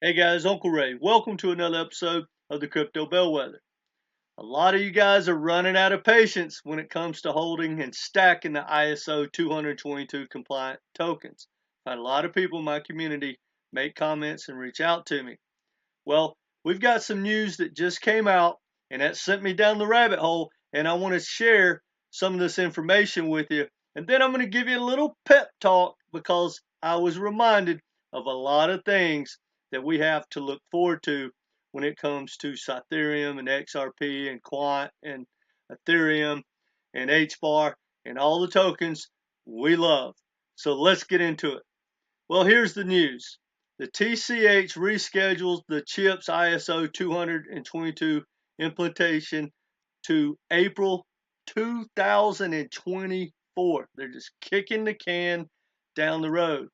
Hey guys, Uncle Ray. Welcome to another episode of the Crypto Bellwether. A lot of you guys are running out of patience when it comes to holding and stacking the ISO 222 compliant tokens. I've had a lot of people in my community make comments and reach out to me. Well, we've got some news that just came out and that sent me down the rabbit hole, and I want to share some of this information with you. And then I'm going to give you a little pep talk because I was reminded of a lot of things that we have to look forward to when it comes to Cypherium and XRP and Quant and Ethereum and HBAR and all the tokens we love. So let's get into it. Well, here's the news. The TCH reschedules the CHIPS ISO 222 implementation to April 2024. They're just kicking the can down the road.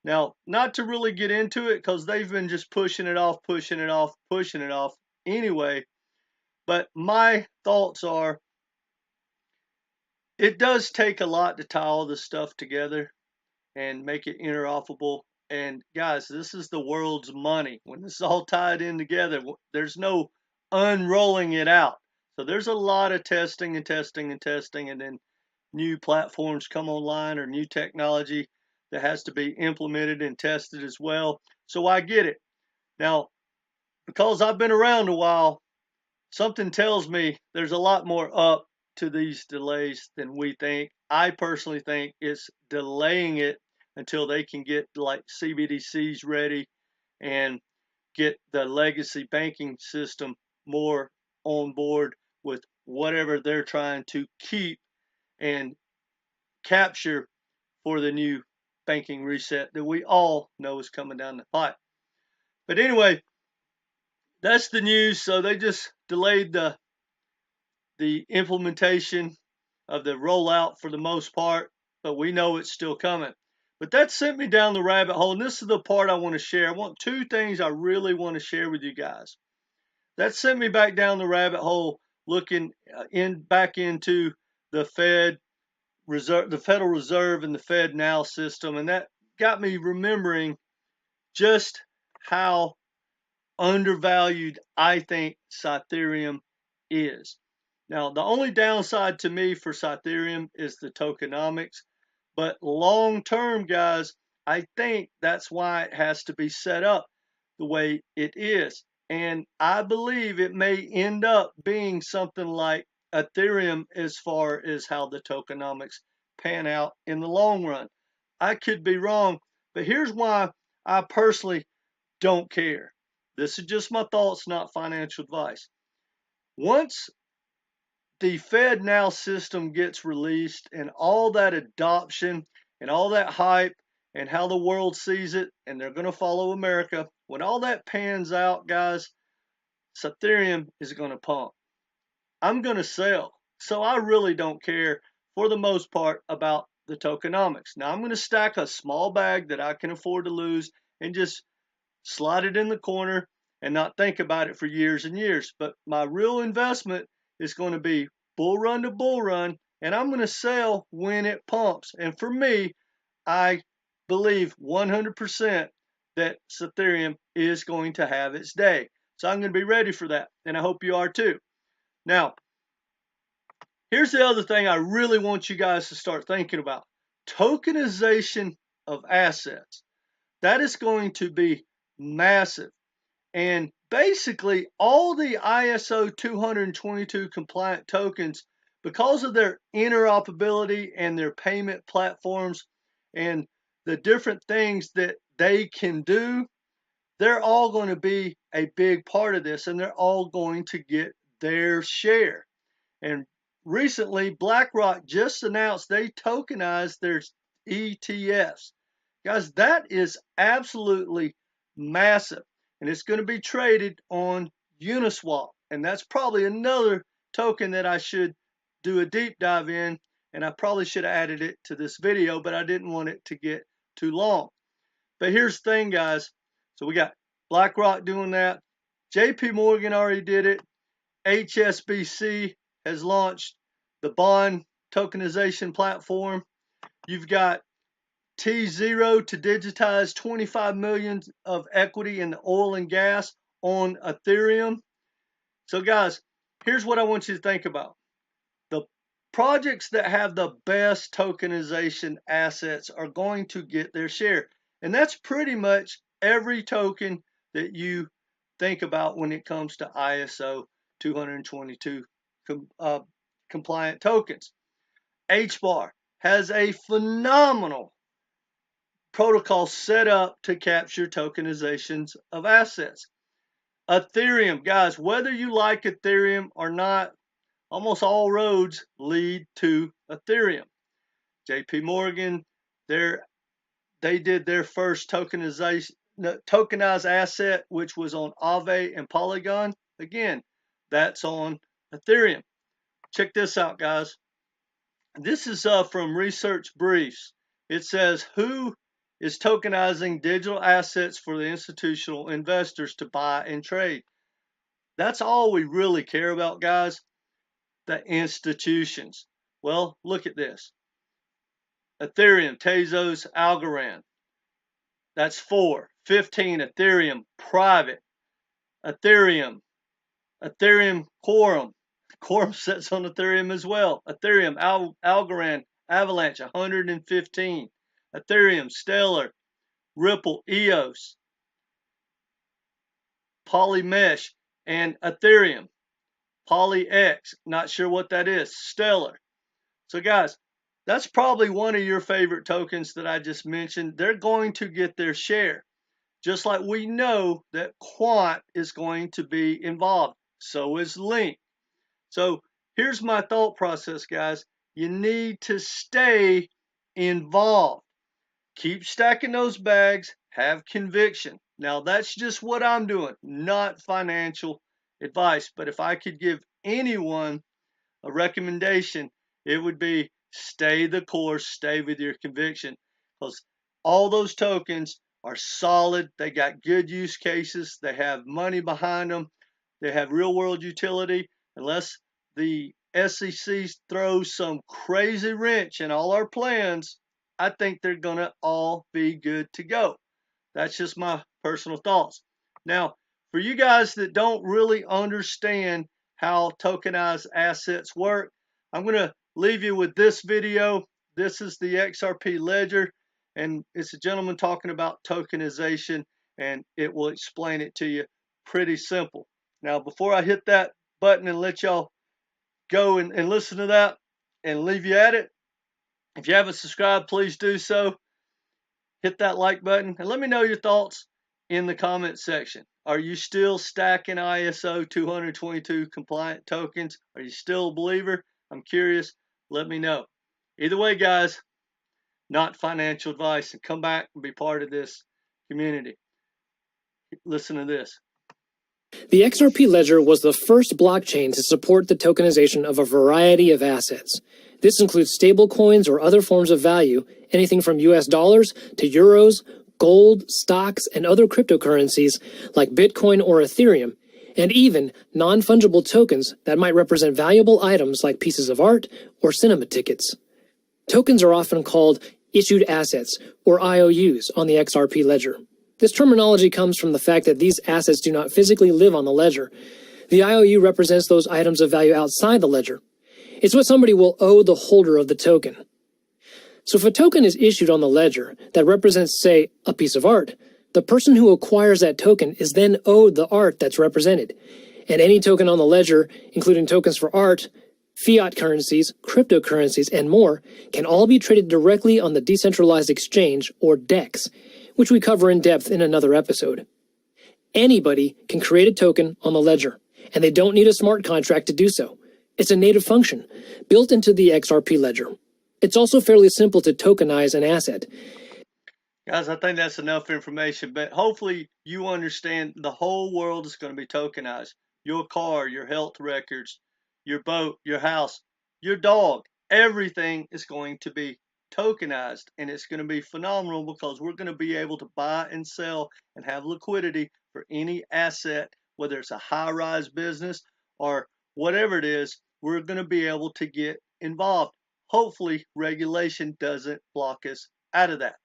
Now, not to really get into it because they've been just pushing it off anyway, but my thoughts are it does take a lot to tie all this stuff together and make it interoperable. And guys, this is the world's money. When this is all tied in together, there's no unrolling it out. So there's a lot of testing and testing and testing, and then new platforms come online or new technology that has to be implemented and tested as well. So I get it. Now, because I've been around a while, something tells me there's a lot more up to these delays than we think. I personally think it's delaying it until they can get like CBDCs ready and get the legacy banking system more on board with whatever they're trying to keep and capture for the new banking reset that we all know is coming down the pipe. But anyway, that's the news. So they just delayed the implementation of the rollout for the most part, but we know it's still coming. But that sent me down the rabbit hole, and this is the part I want to share. I want two things I really want to share with you guys. That sent me back down the rabbit hole, looking back into the the Federal Reserve, and the FedNow system, and that got me remembering just how undervalued I think Cypherium is. Now, the only downside to me for Cypherium is the tokenomics, but long term, guys, I think that's why it has to be set up the way it is. And I believe it may end up being something like Ethereum as far as how the tokenomics pan out in the long run. I could be wrong, but here's why I personally don't care. This is just my thoughts, not financial advice. Once the FedNow system gets released and all that adoption and all that hype and how the world sees it, and they're going to follow America, when all that pans out, guys, Cypherium is going to pump. I'm going to sell. So I really don't care for the most part about the tokenomics. Now I'm going to stack a small bag that I can afford to lose and just slide it in the corner and not think about it for years and years. But my real investment is going to be bull run to bull run, and I'm going to sell when it pumps. And for me, I believe 100% that Cypherium is going to have its day. So I'm going to be ready for that, and I hope you are too. Now, here's the other thing I really want you guys to start thinking about. Tokenization of assets. That is going to be massive. And basically, all the ISO 222 compliant tokens, because of their interoperability and their payment platforms and the different things that they can do, they're all going to be a big part of this, and they're all going to get their share. And recently, Blackrock just announced they tokenized their ETFs. Guys, that is absolutely massive. And it's going to be traded on Uniswap. And that's probably another token that I should do a deep dive in. And I probably should have added it to this video, but I didn't want it to get too long. But here's the thing, guys. So we got BlackRock doing that. JP Morgan already did it. HSBC has launched the bond tokenization platform. You've got T0 to digitize 25 million of equity in the oil and gas on Ethereum. So guys, here's what I want you to think about. The projects that have the best tokenization assets are going to get their share. And that's pretty much every token that you think about when it comes to ISO 222 compliant tokens. HBAR has a phenomenal protocol set up to capture tokenizations of assets. Ethereum, guys, whether you like Ethereum or not, almost all roads lead to Ethereum. JP Morgan, they did their first tokenized asset, which was on Aave and Polygon. Again, that's on Ethereum. Check this out, guys. This is from Research Briefs. It says, who is tokenizing digital assets for the institutional investors to buy and trade? That's all we really care about, guys. The institutions. Well, look at this. Ethereum, Tezos, Algorand. That's 4. 15, Ethereum, private. Ethereum Quorum. Quorum sits on Ethereum as well. Ethereum, Algorand, Avalanche, 115. Ethereum, Stellar, Ripple, EOS, Polymesh, and Ethereum. PolyX, not sure what that is. Stellar. So guys, that's probably one of your favorite tokens that I just mentioned. They're going to get their share. Just like we know that Quant is going to be involved. So is Link. So here's my thought process, guys. You need to stay involved. Keep stacking those bags. Have conviction. Now, that's just what I'm doing, not financial advice. But if I could give anyone a recommendation, it would be stay the course, stay with your conviction. Because all those tokens are solid. They got good use cases. They have money behind them. They have real world utility. Unless the SEC throws some crazy wrench in all our plans, I think they're going to all be good to go. That's just my personal thoughts. Now, for you guys that don't really understand how tokenized assets work, I'm going to leave you with this video. This is the XRP ledger, and it's a gentleman talking about tokenization, and it will explain it to you pretty simple. Now, before I hit that button and let y'all go and listen to that and leave you at it, if you haven't subscribed, please do so. Hit that like button and let me know your thoughts in the comment section. Are you still stacking ISO 222 compliant tokens? Are you still a believer? I'm curious. Let me know. Either way, guys, not financial advice, and come back and be part of this community. Listen to this. The XRP ledger was the first blockchain to support the tokenization of a variety of assets. This includes stablecoins or other forms of value, anything from US dollars to euros, gold, stocks, and other cryptocurrencies like Bitcoin or Ethereum, and even non-fungible tokens that might represent valuable items like pieces of art or cinema tickets. Tokens are often called issued assets, or IOUs, on the XRP ledger. This terminology comes from the fact that these assets do not physically live on the ledger. The IOU represents those items of value outside the ledger. It's what somebody will owe the holder of the token. So if a token is issued on the ledger that represents, say, a piece of art, the person who acquires that token is then owed the art that's represented. And any token on the ledger, including tokens for art, fiat currencies, cryptocurrencies, and more, can all be traded directly on the decentralized exchange, or DEX, which we cover in depth in another episode. Anybody can create a token on the ledger, and they don't need a smart contract to do so. It's a native function, built into the XRP ledger. It's also fairly simple to tokenize an asset. Guys, I think that's enough information, but hopefully you understand the whole world is going to be tokenized. Your car, your health records, your boat, your house, your dog, everything is going to be tokenized, and it's going to be phenomenal because we're going to be able to buy and sell and have liquidity for any asset, whether it's a high-rise business or whatever it is. We're going to be able to get involved. Hopefully regulation doesn't block us out of that.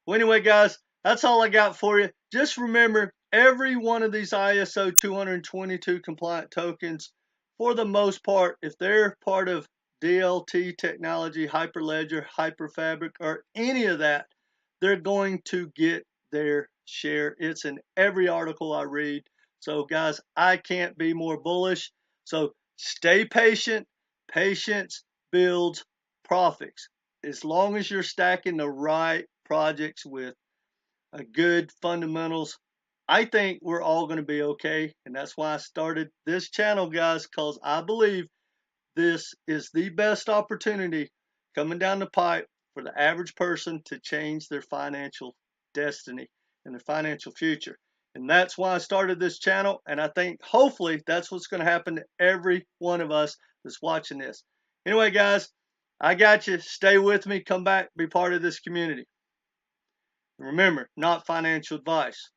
Well, anyway, guys, that's all I got for you. Just remember, every one of these ISO 222 compliant tokens, for the most part, if they're part of DLT technology, Hyperledger, Hyperfabric, or any of that, they're going to get their share. It's in every article I read. So, guys, I can't be more bullish. So, stay patient. Patience builds profits. As long as you're stacking the right projects with a good fundamentals, I think we're all going to be okay. And that's why I started this channel, guys, because I believe this is the best opportunity coming down the pipe for the average person to change their financial destiny and their financial future. And that's why I started this channel. And I think hopefully that's what's going to happen to every one of us that's watching this. Anyway, guys, I got you. Stay with me. Come back. Be part of this community. Remember, not financial advice.